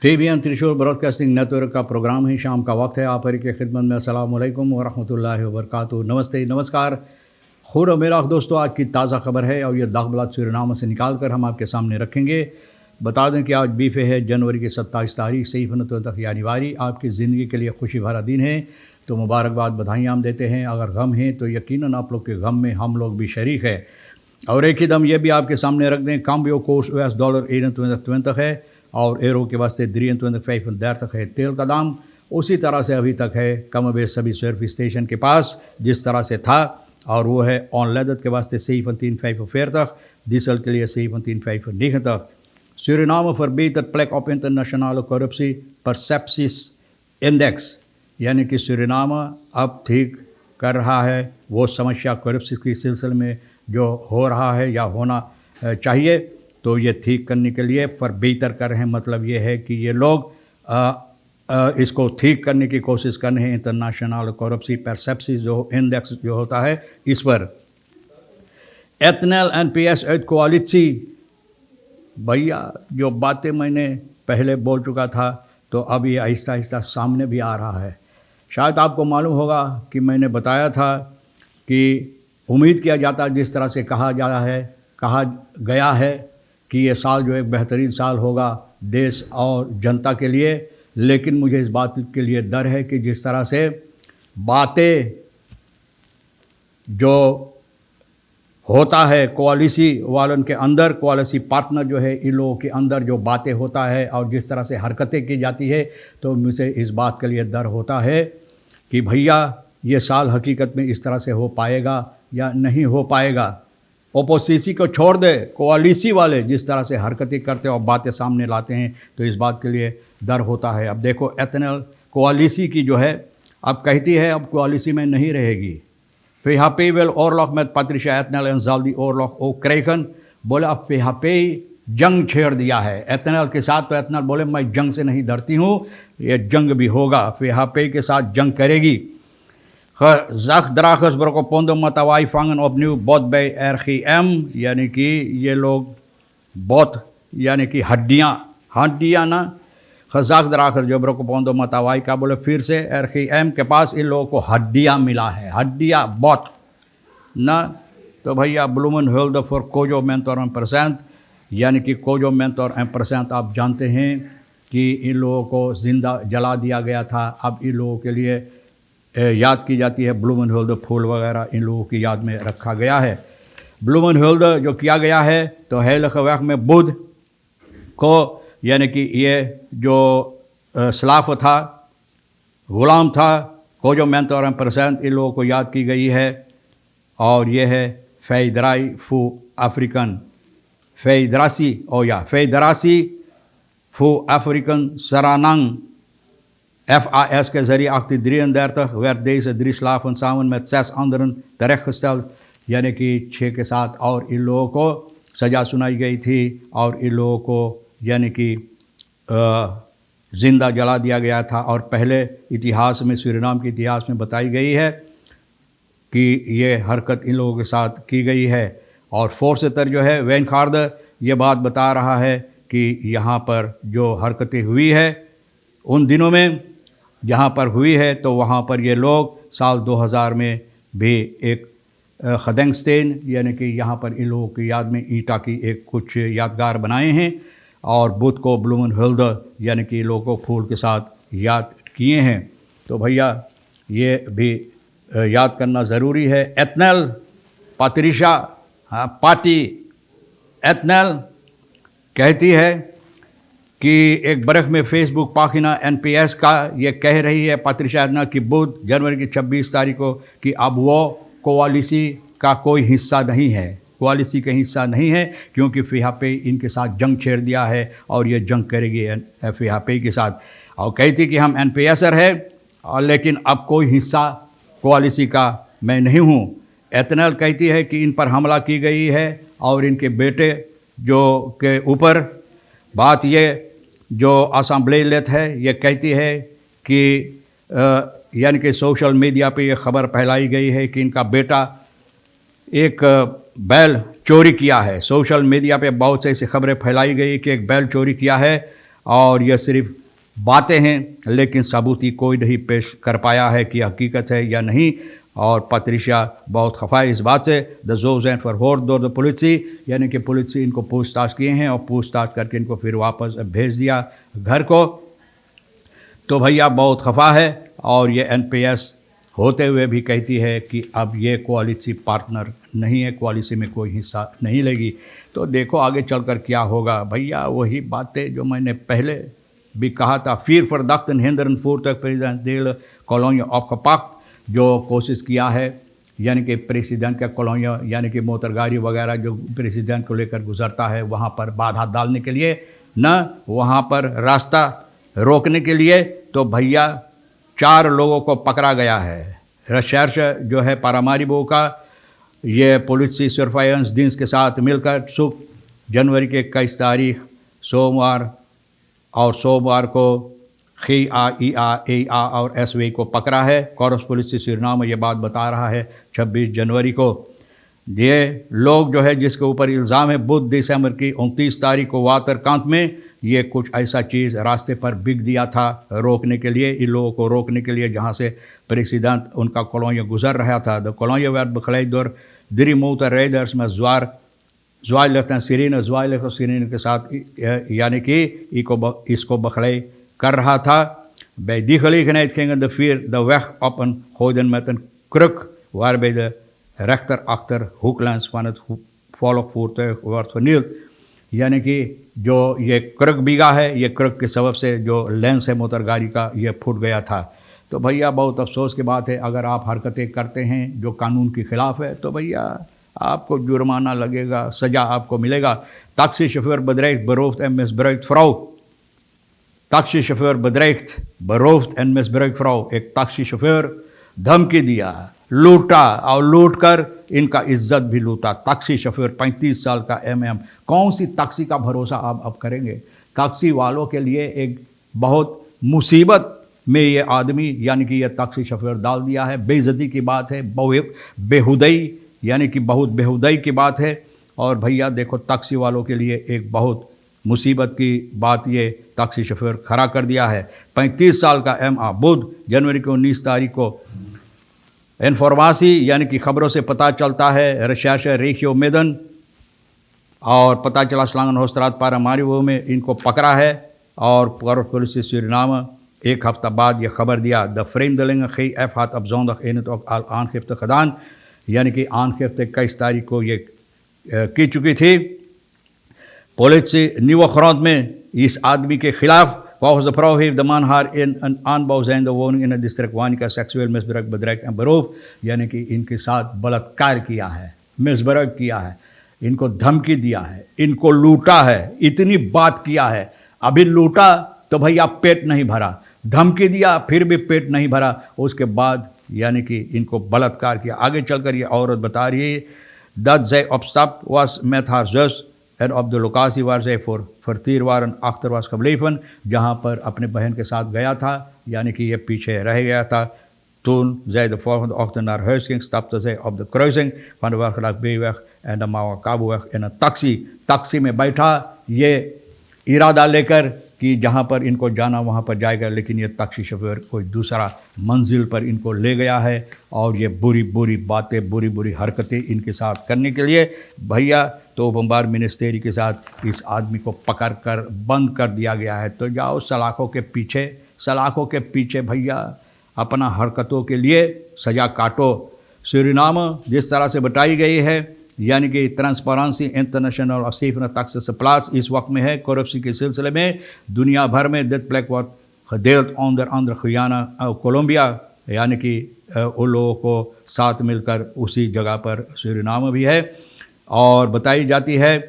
TBN त्रिशूल broadcasting network का programme है। शाम का वक्त है। आप हर की खिदमत में अस्सलाम वालेकुम व रहमतुल्लाहि व बरकातुहू। नमस्ते, नमस्कार। खुद और मेरा दोस्तों, आज की ताज़ा खबर है और ये दागबलात सूरीनाम से निकाल कर हम आपके सामने रखेंगे। बता दें कि आज बीफे है जनवरी की 27 तारीख सही तक यानी आपकी ज़िंदगी के लिए खुशी भरा दिन है। तो मुबारकबाद, बधाइयाँ हम देते हैं। अगर गम है तो यकीनन आप लोग के गम में हम लोग भी शरीक है। और एक ही दम ये भी आपके सामने रख दें, काम्बियो कोर्स US डॉलर 21 है और एरो के वास्ते 23 तक है तेल का दाम। उसी तरह से अभी तक है कम बेश सभी सर्विस स्टेशन के पास जिस तरह से था, और वो है ऑन लेदत के वास्ते 7.5 तक, डीजल के लिए 7.5 तक। Suriname verbetert plek op internationale corruptie percepties index, यानी कि सूरीनाम अब ठीक कर रहा है वो समस्या करप्शन के सिलसिले में जो हो रहा है या होना चाहिए, तो ये ठीक करने के लिए बेहतर कर रहे हैं। मतलब ये है कि ये लोग इसको ठीक करने की कोशिश कर रहे हैं। इंटरनेशनल करप्शन परसेप्शन जो इंडेक्स जो होता है, इस पर एथनल NPS कोalitie, भैया जो बातें मैंने पहले बोल चुका था तो अब ये आहिस्ता आहिस्ता सामने भी आ रहा है। शायद आपको मालूम होगा कि मैंने बताया था कि उम्मीद किया जाता है, जिस तरह से कहा गया है कि ये साल जो एक बेहतरीन साल होगा देश और जनता के लिए। लेकिन मुझे इस बात के लिए डर है कि जिस तरह से बातें जो होता है कोalition वालों के अंदर, कोalition पार्टनर जो है इन लोगों के अंदर जो बातें होता है और जिस तरह से हरकतें की जाती है, तो मुझे इस बात के लिए डर होता है कि भैया ये साल हकीकत में इस तरह से हो पाएगा या नहीं हो पाएगा। ओपोजिशन को छोड़ दे, कोalition वाले जिस तरह से हरकतें करते और बातें सामने लाते हैं, तो इस बात के लिए डर होता है। अब देखो एथनल कोalition की जो है अब कहती है अब कोalition में नहीं रहेगी। PHP wil oorlog met Patricia Etnel en zal die oorlog ook krijgen। बोले अब PHP जंग छेड़ दिया है एथनल के साथ, तो एथनल बोले मैं जंग से नहीं डरती हूँ, ये जंग भी होगा, PHP के साथ जंग करेगी। Zachtdragers Brokopondo Matawai vangen opnieuw bot bij RGM, यानी कि ये लोग बॉट यानी कि हड्डियाँ ना, खजाकद्राखर जो ब्रोकोपोंदो मतवाई का बोले फिर से RGM के पास इन लोगों को हड्डियाँ मिला है, हड्डियाँ बॉट ना। तो भैया Bloemenhulde फॉर कोजो मेंटोर % यानी कि कोजो मेंटोर % आप जानते हैं कि इन लोगों को ज़िंदा जला दिया गया था। अब इन लोगों के लिए याद की जाती है, Bloemenhulde फूल वगैरह इन लोगों की याद में रखा गया है। Bloemenhulde जो किया गया है तो heilige weg में बुध को, यानी कि ये जो स्लाफ था, गुलाम था, कोजो मेंटोर % इन लोगों को याद की गई है। और ये है Federatie voor Afrikaan, Federatie voor Afrikaan Suriname, FAS के जरिए 1833 werd deze 3 slaven samen met 6 anderen terechtgesteld, यानी कि 6 के साथ और इन लोगों को सज़ा सुनाई गई थी और इन लोगों को यानी कि ज़िंदा जला दिया गया था। और पहले इतिहास में, सूरीनाम के इतिहास में बताई गई है कि ये हरकत इन लोगों के साथ की गई है। और फोर्सेतर जो है वेनखार्द ये बात बता रहा है कि यहाँ पर जो हरकतें हुई है उन दिनों में जहाँ पर हुई है, तो वहाँ पर ये लोग साल 2000 में भी एक खदेंगस्टेन यानी कि यहाँ पर इन लोगों की याद में ईंटा की एक कुछ यादगार बनाए हैं और बुध को Bloemenhulde यानी कि लोगों को फूल के साथ याद किए हैं। तो भैया ये भी याद करना ज़रूरी है। एथनल पात्रिशा पार्टी एथनल कहती है कि एक बरख में फेसबुक पाखिना NPS का ये कह रही है पात्रिशा एथनल की बुध जनवरी की 26 तारीख को कि अब वो कोalition का कोई हिस्सा नहीं है, कोalition का हिस्सा नहीं है, क्योंकि PHP इनके साथ जंग छेड़ दिया है और ये जंग करेगी PHP के साथ। और कहती कि हम NPSer है और लेकिन अब कोई हिस्सा कोalition का मैं नहीं हूँ। एथनल कहती है कि इन पर हमला की गई है और इनके बेटे जो के ऊपर बात ये जो असेंबली लेत है, ये कहती है कि यानी कि सोशल मीडिया पे ये ख़बर फैलाई गई है कि इनका बेटा एक बैल चोरी किया है। सोशल मीडिया पे बहुत से ऐसी खबरें फैलाई गई कि एक बैल चोरी किया है और यह सिर्फ बातें हैं, लेकिन सबूत ही कोई नहीं पेश कर पाया है कि हकीकत है या नहीं। और पत्रिशा बहुत खफा है इस बात से। द जोज एंड फॉर होर दो द पुलिस, यानी कि पुलिस इनको पूछताछ किए हैं और पूछताछ करके इनको फिर वापस भेज दिया घर को। तो भैया बहुत खफा है। और ये एनपीएस होते हुए भी कहती है कि अब ये कोalition पार्टनर नहीं है, कोalition में कोई हिस्सा नहीं लेगी। तो देखो आगे चलकर क्या होगा भैया। वही बातें जो मैंने पहले भी कहा था, फिर verdachten hinderen voertuig president deel कॉलोनिया opgepakt, जो कोशिश किया है यानी कि प्रेसिडेंट का कॉलोनिया यानी कि मोटर गाड़ी वगैरह जो प्रेसिडेंट को लेकर गुजरता है वहाँ पर बाधा डालने के लिए, न वहाँ पर रास्ता रोकने के लिए। तो भैया 4 लोगों को पकड़ा गया है। रिसर्च जो है पारामारिबो का, ये पुलिस सर्फाइलेंस दिन के साथ मिलकर जनवरी के 21 तारीख सोमवार को GIA और SW को पकड़ा है। कोरस पुलिस सूरीनाम ये बात बता रहा है 26 जनवरी को। ये लोग जो है जिसके ऊपर इल्ज़ाम है, बुध दिसंबर की 29 तारीख को वाटरकांत में ये कुछ ऐसा चीज़ रास्ते पर बिक दिया था रोकने के लिए, इन लोगों को रोकने के लिए जहाँ से प्रेसिडेंट उनका कॉलोनिया गुजर रहा था। द Colonia werd begeleid door 3 motorrijders met zwaailicht en sirene के साथ यानी कि इसको begeleid कर रहा था। Bij die gelegenheid gingen de 4 de weg op en gooiden met een kruk waarbij de rechterachterhoeklens van het volgvoertuig wordt vernield। यानी कि जो ये क्रक बिगा है, ये क्रक के सबब से जो लेंस है मोटर गाड़ी का ये फूट गया था। तो भैया बहुत अफसोस की बात है, अगर आप हरकतें करते हैं जो कानून के ख़िलाफ़ है तो भैया आपको जुर्माना लगेगा, सज़ा आपको मिलेगा। taxichauffeur bedreigd, beroofd en misbruikt vrouw। taxichauffeur bedreigd, beroofd en misbruikt vrouw। एक taxichauffeur धमकी दिया, लूटा और लूट कर इनका इज्जत भी लूटा। टैक्सी शोफर 35 साल का MM, कौन सी टैक्सी का भरोसा आप अब करेंगे। टैक्सी वालों के लिए एक बहुत मुसीबत में ये आदमी यानी कि ये टैक्सी शोफर डाल दिया है। बेइज्जती की बात है, बेहुदई यानी कि बहुत बेहुदई की बात है। और भैया देखो टैक्सी वालों के लिए एक बहुत मुसीबत की बात ये टैक्सी शोफर खड़ा कर दिया है। 35 साल का MA बुध जनवरी को 19 तारीख को इन्फॉर्मासी यानी कि खबरों से पता चलता है, रिसर्च रेशियो मेदन और पता चला स्लांगन होस्त्रात पारामारिबो में इनको पकड़ा है। और पुलिस सूरीनाम एक हफ्ता बाद यह खबर दिया। The vreemdeling GF had op zondag 21 al aangifte gedaan, यानी कि aangifte 21 तारीख को ये की चुकी थी। पुलिस nieuwe grond में इस आदमी के खिलाफ volgens de vrouw heeft de man haar in een aanbouw zijnde woning in het district Wanica seksueel misbruik, bedreigd en beroofd, यानी कि इनके साथ बलात्कार किया है, मिसबरक किया है, इनको धमकी दिया है, इनको लूटा है, इतनी बात किया है। अभी लूटा तो भैया पेट नहीं भरा, धमकी दिया फिर भी पेट नहीं भरा, उसके बाद यानी कि इनको बलात्कार किया। आगे चलकर ये औरत बता रही है dat zij op stap was met haar zus en op de locatie waar zij voor vertier waren achter was gebleven, जहाँ पर अपने बहन के साथ गया था यानी कि ये पीछे रह गया था। Toen zij de volgende ochtend naar huis ging, stapte zij op de kruising van de Wagelag B-weg en de Mawakabo-weg in een taxi में बैठा ये इरादा लेकर कि जहाँ पर इनको जाना वहाँ पर जाएगा, लेकिन ये टैक्सी शोफर कोई दूसरा मंजिल पर इनको ले गया है और ये बुरी बुरी बातें, बुरी बुरी हरकतें इनके साथ करने के लिए भैया तो बम्बार मिनिस्ट्री के साथ इस आदमी को पकड़ कर बंद कर दिया गया है। तो जाओ सलाखों के पीछे भैया अपना हरकतों के लिए सज़ा काटो। सूरीनाम जिस तरह से बताई गई है यानी कि ट्रांसपेरेंसी इंटरनेशनल और सेफ टैक्सेस प्लास इस वक्त में है करप्शन के सिलसिले में दुनिया भर में दिट प्लेक wordt gedeeld onder andere Guyana और कोलंबिया, यानी कि उन लोगों को साथ मिलकर उसी जगह पर सूरीनाम भी है। और बताई जाती है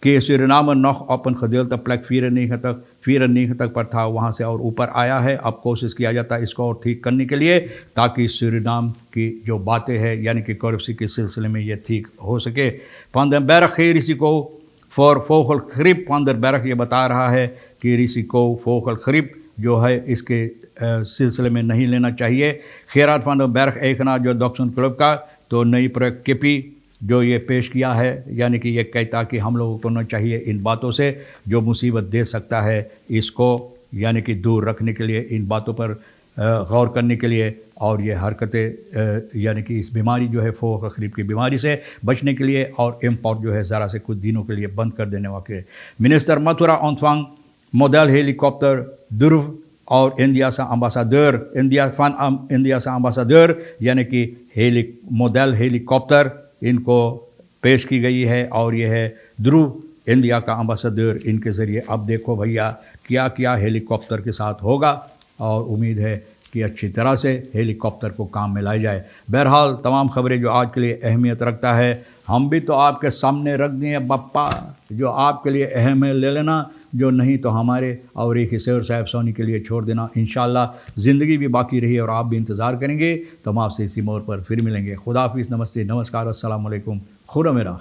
कि Suriname nog op een gedeelte plek 94 पर था, वहाँ से और ऊपर आया है। अब कोशिश किया जाता है इसको और ठीक करने के लिए ताकि सूरीनाम की जो बातें हैं यानी कि करप्शन के सिलसिले में ये ठीक हो सके। Van den Berg geen risico voor vogelgriep। Van den Berg ये बता रहा है कि रिसिको vogelgriep जो है इसके सिलसिले में नहीं लेना चाहिए। Gerard van den Berg eigenaar जो डॉक्सन क्लब का तो नई प्रोजेक्ट केपी जो ये पेश किया है, यानी कि ये कहता कि हम लोगों को न चाहिए इन बातों से जो मुसीबत दे सकता है इसको यानी कि दूर रखने के लिए, इन बातों पर गौर करने के लिए, और ये हरकतें यानी कि इस बीमारी जो है फ़ोक तकरीब की बीमारी से बचने के लिए और इम्पोर्ट जो है ज़रा से कुछ दिनों के लिए बंद कर देने वाले मिनिस्टर मथुरा ऑन्थवांग मॉडल हेलीकॉप्टर ध्रुव और इंडिया से अम्बासाडर यानी कि मॉडल हेलीकॉप्टर इनको पेश की गई है, और यह है ध्रुव इंडिया का अम्बासाडर। इनके ज़रिए अब देखो भैया क्या क्या हेलीकॉप्टर के साथ होगा, और उम्मीद है कि अच्छी तरह से हेलीकॉप्टर को काम में लाया जाए। बहरहाल तमाम खबरें जो आज के लिए अहमियत रखता है हम भी तो आपके सामने रख दिए बप्पा, जो आपके लिए अहम है ले लेना, जो नहीं तो हमारे और एक हिस्से और साहब सोनी के लिए छोड़ देना। इंशाअल्लाह ज़िंदगी भी बाकी रही और आप भी इंतज़ार करेंगे तो हम आपसे इसी मोड़ पर फिर मिलेंगे। खुदा हाफिज़, नमस्ते, नमस्कार, अस्सलाम वालेकुम, खुदा मेरा।